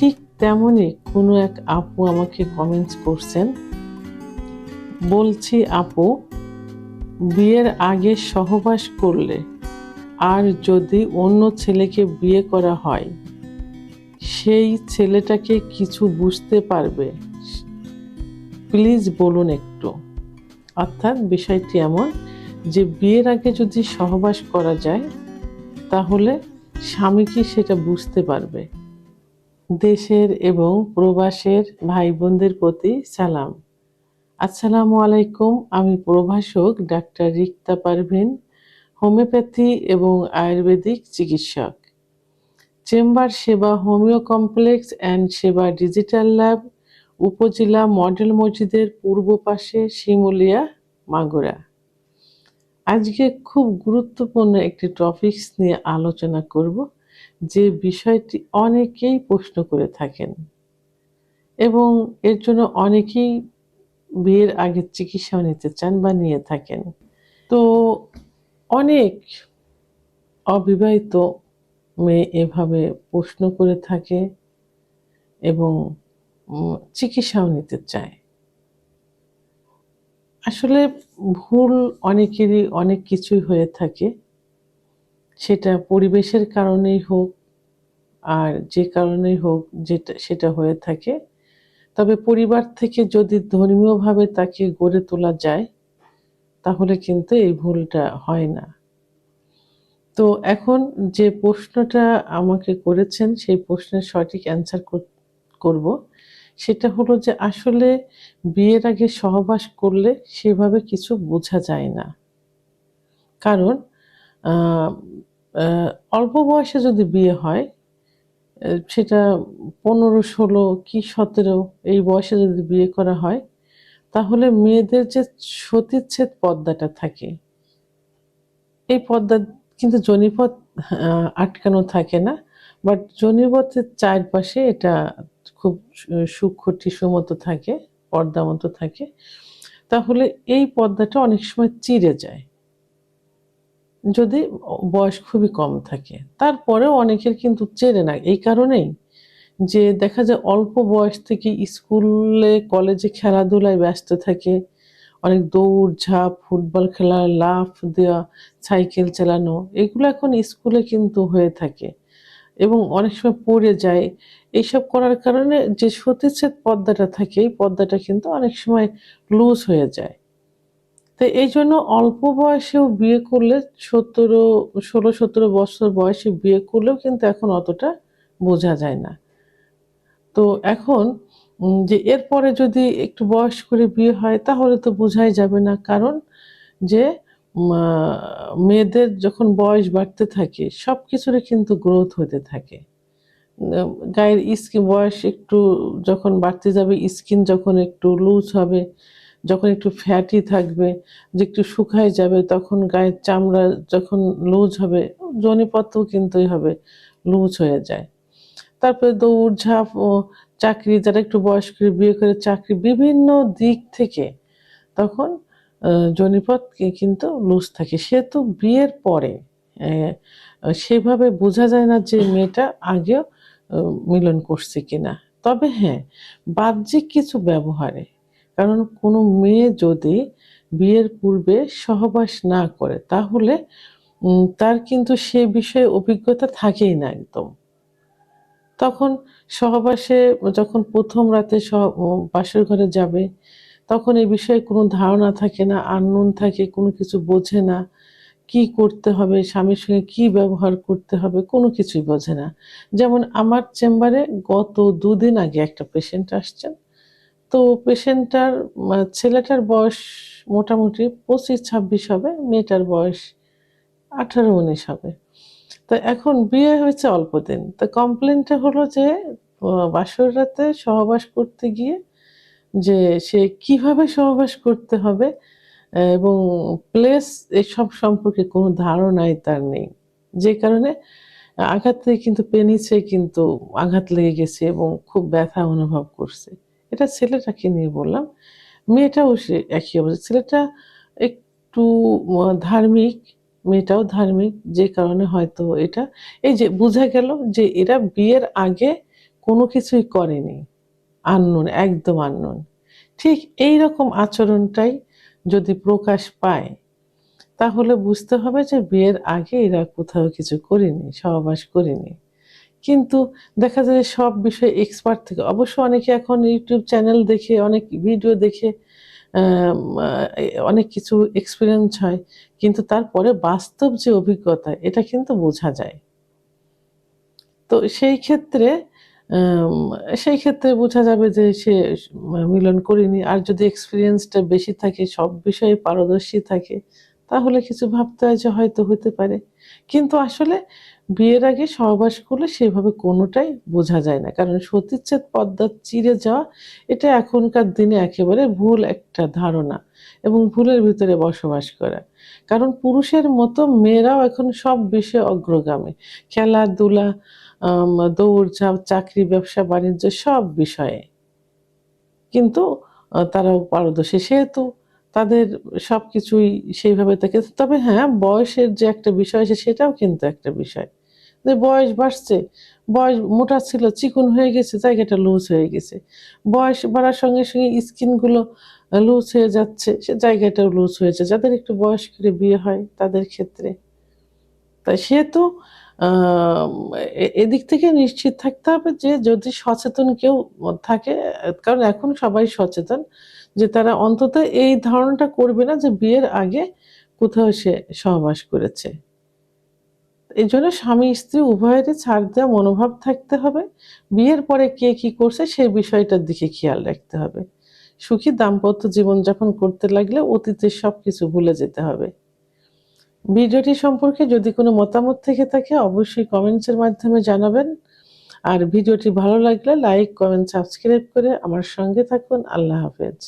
ঠিক তেমনই কোনো এক আপু আমাকে কমেন্টস করছেন, বলছি আপু, বিয়ের আগে সহবাস করলে আর যদি অন্য ছেলেকে বিয়ে করা হয়, সেই ছেলেটাকে কিছু বুঝতে পারবে? প্লিজ বলুন একটু। অর্থাৎ বিষয়টি এমন যে বিয়ের আগে যদি সহবাস করা যায় তাহলে স্বামী কি সেটা বুঝতে পারবে? দেশের এবং প্রবাসের ভাই বোনদের প্রতি সালাম। আসসালামু আলাইকুম। আমি প্রভাষক ডাক্তার রিক্তা পারভিন, হোমিওপ্যাথি এবং আয়ুর্বেদিক চিকিৎসক। চেম্বার সেবা হোমিও কমপ্লেক্স অ্যান্ড সেবা ডিজিটাল ল্যাব, উপজেলা মডেল মসজিদের পূর্ব পাশে, শিমুলিয়া, মাগুরা। আজকে খুব গুরুত্বপূর্ণ একটি টপিকস নিয়ে আলোচনা করব, যে বিষয়টি অনেকেই প্রশ্ন করে থাকেন এবং এর জন্য অনেকেই বিয়ের আগে চিকিৎসাও নিতে চান বা নিয়ে থাকেন। তো অনেক অবিবাহিত মেয়ে এভাবে প্রশ্ন করে থাকে এবং চিকিৎসাও নিতে চায়। আসলে ভুল অনেকেরই অনেক কিছুই হয়ে থাকে, সেটা পরিবেশের কারণেই হোক আর যে কারণেই হোক, সেটা হয়ে থাকে। তবে পরিবার থেকে যদি ধর্মীয়ভাবে তাকে গড়ে তোলা যায় তাহলে কিন্তু এই ভুলটা হয় না। তো এখন যে প্রশ্নটা আমাকে করেছেন সেই প্রশ্নের সঠিক অ্যান্সার করব। সেটা হলো যে আসলে বিয়ের আগে সহবাস করলে সেভাবে কিছু বোঝা যায় না। কারণ আহ, আহ, অল্প বয়সে যদি বিয়ে হয়, সেটা 15, 16 কি 17 এই বয়সে যদি বিয়ে করা হয়, তাহলে মেয়েদের যে সতীচ্ছেদ পর্দাটা থাকে, এই পর্দা কিন্তু যোনিপথ আটকানো থাকে না, বাট যোনিপথের চারপাশে এটা খুব সূক্ষ্ম টিস্যু মতো থাকে, পর্দা মতো থাকে। তাহলে এই পর্দাটা অনেক সময় চিড়ে যায় যদি বয়স খুবই কম থাকে। তারপরেও অনেকের কিন্তু চেনে না, এই কারণেই যে দেখা যায় অল্প বয়স থেকে স্কুলে কলেজে খেলাধুলায় ব্যস্ত থাকে, অনেক দৌড় ঝাঁপ, ফুটবল খেলা, লাফ দেওয়া, সাইকেল চালানো, এগুলো এখন স্কুলে কিন্তু হয়ে থাকে এবং অনেক সময় পড়ে যায়। এইসব করার কারণে যে সতীচ্ছেদ পর্দাটা থাকে, এই পর্দাটা কিন্তু অনেক সময় লুজ হয়ে যায়। তো এই জন্য অল্প বয়সেও বিয়ে করলে, 16-17 বছর বয়সে বিয়ে করলেও কিন্তু এখন অতটা বোঝা যায় না। তো এখন যে এরপরে যদি একটু বয়স করে বিয়ে হয় তাহলে তো বোঝাই যাবে না। কারণ যে মেয়েদের যখন বয়স বাড়তে থাকে সব কিছুরই কিন্তু গ্রোথ হতে থাকে। গায়ের স্কিন বয়স একটু যখন বাড়তে যাবে, স্কিন যখন একটু লুজ হবে, যখন একটু ফ্যাটি থাকবে, যে একটু শুকায় যাবে, তখন গায়ের চামড়া যখন লুজ হবে, যোনিপথও কিন্তু হবে লুজ হয়ে যায়। তারপরে দৌড়ঝাঁপ ও চাকরি, যারা একটু বয়স করে বিয়ে করে চাকরি, বিভিন্ন দিক থেকে তখন যোনিপথ কিন্তু লুজ থাকে। সেহেতু বিয়ের পরে সেভাবে বোঝা যায় না যে মেয়েটা আগেও মিলন করছে কিনা। তবে হ্যাঁ, বাহ্যিক কিছু ব্যবহারে, কারণ কোনো মেয়ে যদি বিয়ের পূর্বে সহবাস না করে তাহলে তার কিন্তু সে বিষয়ে অভিজ্ঞতা থাকেই না একদম। তখন সহবাসে যখন প্রথম রাতে বাসর ঘরে যাবে, তখন এই বিষয়ে কোনো ধারণা থাকে না, আননোন থাকে, কোনো কিছু বোঝে না, কি করতে হবে, স্বামীর সঙ্গে কি ব্যবহার করতে হবে, কোনো কিছুই বোঝে না। যেমন আমার চেম্বারে গত 2 দিন আগে একটা পেশেন্ট আসছেন। তো পেশেন্টটার ছেলেটার বয়স মোটামুটি 25-26 হবে, মেয়েটার বয়স 18-19 হবে। তো এখন বিয়ে হয়েছে অল্প দিন। তো কমপ্লেনটা হলো যে বাসর রাতে সহবাস করতে গিয়ে যে সে কিভাবে সহবাস করতে হবে এবং প্লেস, এসব সম্পর্কে কোনো ধারণাই তার নেই। যে কারণে আঘাত থেকে কিন্তু পেনিসে কিন্তু আঘাত লেগে গেছে এবং খুব ব্যথা অনুভব করছে। এটা ছেলেটাকে নিয়ে বললাম। মেয়েটাও সে একই অবস্থা। ছেলেটা একটু ধার্মিক, মেয়েটাও ধার্মিক, যে কারণে হয়তো এটা, এই যে বোঝা গেল যে এরা বিয়ের আগে কোনো কিছুই করেনি, আননোন, একদম আননোন। ঠিক এই রকম আচরণটাই যদি প্রকাশ পায়, তাহলে বুঝতে হবে যে বিয়ের আগে এরা কোথাও কিছু করেনি, সহবাস করেনি। কিন্তু দেখা যায় সব বিষয়ে এক্সপার্ট থেকে, অবশ্য অনেকে এখন ইউটিউব চ্যানেল দেখে, অনেক ভিডিও দেখে আম আ অনেক কিছু এক্সপেরিয়েন্স হয়। কিন্তু তারপরে বাস্তব যে অভিজ্ঞতা, এটা কিন্তু বোঝা যায়। তো আম সেই ক্ষেত্রে বোঝা যাবে যে সে মিলন করেনি। আর যদি এক্সপেরিয়েন্সটা বেশি থাকে, সব বিষয়ে পারদর্শী থাকে, তাহলে কিছু ভাবতে হয় যে হয়তো হতে পারে। কিন্তু আসলে বিয়ের আগে সহবাস করলে সেভাবে কোনটাই বোঝা যায় না। কারণ সতীচ্ছেদ পর্দা চিরে যাওয়া, এটা এখনকার দিনে একেবারে ভুল একটা ধারণা এবং ভুলের ভিতরে বসবাস করা। কারণ পুরুষের মতো মেয়েরাও এখন সব বিষয়ে অগ্রগামী। খেলাধুলা, দৌড়ঝাঁপ, চাকরি, ব্যবসা-বাণিজ্য সব বিষয়ে। কিন্তু তারাও পারদর্শী। সেহেতু তাদের সবকিছুই সেইভাবে থাকে। তবে হ্যাঁ, বয়সের যে একটা বিষয় আছে সেটাও কিন্তু একটা বিষয়। যে বয়স বাড়ছে, বয়স মোটা ছিল, চিকন হয়ে গেছে, জায়গাটা লুজ হয়ে গেছে। বয়স বাড়ার সঙ্গে, সঙ্গে স্কিনগুলো লুজ হয়ে যাচ্ছে, সে জায়গাটাও লুজ হয়েছে। যাদের একটু বয়স করে বিয়ে হয় তাদের ক্ষেত্রে। তাই সেহেতু আম এদিক থেকে নিশ্চিত থাকতে হবে যে যদি সচেতন কেউ থাকে, কারণ এখন সবাই সচেতন যে তারা অন্তত এই ধারণাটা করবে না যে বিয়ের আগে কোথাও সে সহবাস করেছে। এজন্য স্বামী-স্ত্রী উভয়েরই ছাড় দেওয়া মনোভাব থাকতে হবে। বিয়ের পরে কে কি করছে সেই বিষয়টার দিকে খেয়াল রাখতে হবে। সুখী দাম্পত্য জীবনযাপন করতে লাগলে অতীতের সবকিছু ভুলে যেতে হবে। ভিডিওটি সম্পর্কে যদি কোনো মতামত থেকে থাকে অবশ্যই কমেন্টসের মাধ্যমে জানাবেন। আর ভিডিওটি ভালো লাগলে লাইক, কমেন্ট, সাবস্ক্রাইব করে আমার সঙ্গে থাকুন। আল্লাহ হাফেজ।